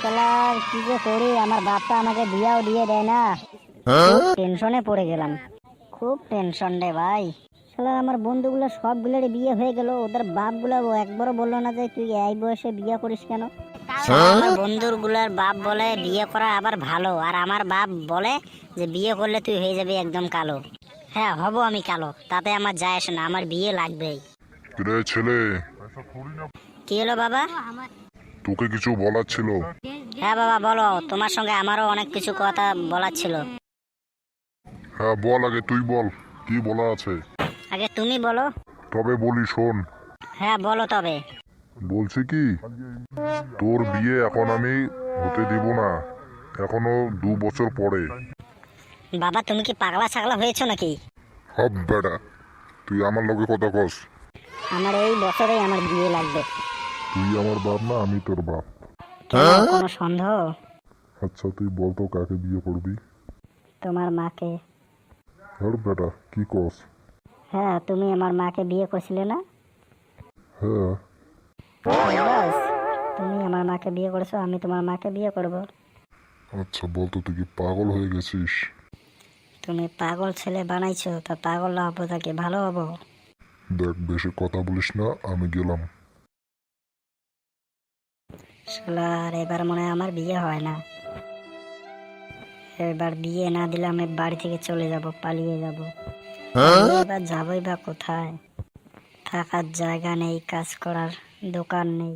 শালার কি যে করি, আমার বাপটা আমাকে বিয়াও দিয়ে দেয় না। খুব টেনশনে পড়ে গেলাম, খুব টেনশন রে ভাই। শালার আমার বন্ধুগুলো সবগুলোরই বিয়ে হয়ে গেল, ওদের বাপগুলো একবারও বললো না যে তুই এই বয়সে বিয়ে করিস কেন। আমার বন্ধুর গুলার বাপ বলে বিয়ে করা আবার ভালো, আর আমার বাপ বলে যে বিয়ে করলে তুই হয়ে যাবি একদম কালো। হ্যাঁ, হব আমি কালো, তাতে আমার যায় আসে না, আমার বিয়ে লাগবেই। রে ছেলে, কি হলো বাবা? তোকে কিছু বলার ছিল। হ্যাঁ বাবা বলো, তোমার সঙ্গে আমারও অনেক কিছু কথা বলার ছিল। হ্যাঁ বল, আগে তুই বল, কি বলা আছে। আগে তুমি বলো। তবে বলি শোন। হ্যাঁ বলো তবে। বলছি কি, তোর বিয়ে এখন আমি হতে দিব না, এখনো 2 বছর পরে। বাবা তুমি কি পাগলা ছাগলা হয়েছো নাকি? হব বেটা, তুই আমার লগে কথা কস। আমার এই বছরেই আমার বিয়ে লাগবে। তুই আমার বাপ না, আমি তোর বাপ। কেন, কোনো সন্দেহ? আচ্ছা তুই বল তো কাকে বিয়ে করবি। তোমার মাকে। হর বেটা কি কস। হ্যাঁ, তুমি আমার মাকে বিয়ে করছিলে না? হ্যাঁ। বাস, তুমি আমার মাকে বিয়ে করেছো, আমি তোমার মাকে বিয়ে করব। আচ্ছা বল তো, তুই কি পাগল হয়ে গেছিস? তুমি পাগল ছেলে বানাইছো, তা পাগল না হবো তাকে ভালো হবো? দেখ বেশি কথা বলিস না, আমি গেলাম। শালার এবার মনে হয় আমার বিয়ে হয় না। এবার বিয়ে না দিলে আমি বাড়ি থেকে চলে যাব, পালিয়ে যাব। এবার যাবই বা কোথায়? থাকার জায়গা নেই, কাজ করার দোকান নেই,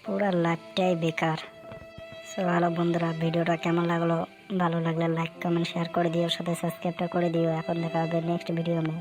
পুরা লাইফটাই বেকার। সো ভালো বন্ধুরা, ভিডিওটা কেমন লাগলো? ভালো লাগলে লাইক কমেন্ট শেয়ার করে দিও, সাথে সাবস্ক্রাইবটা করে দিও। এখন দেখা হবে নেক্সট ভিডিও মে।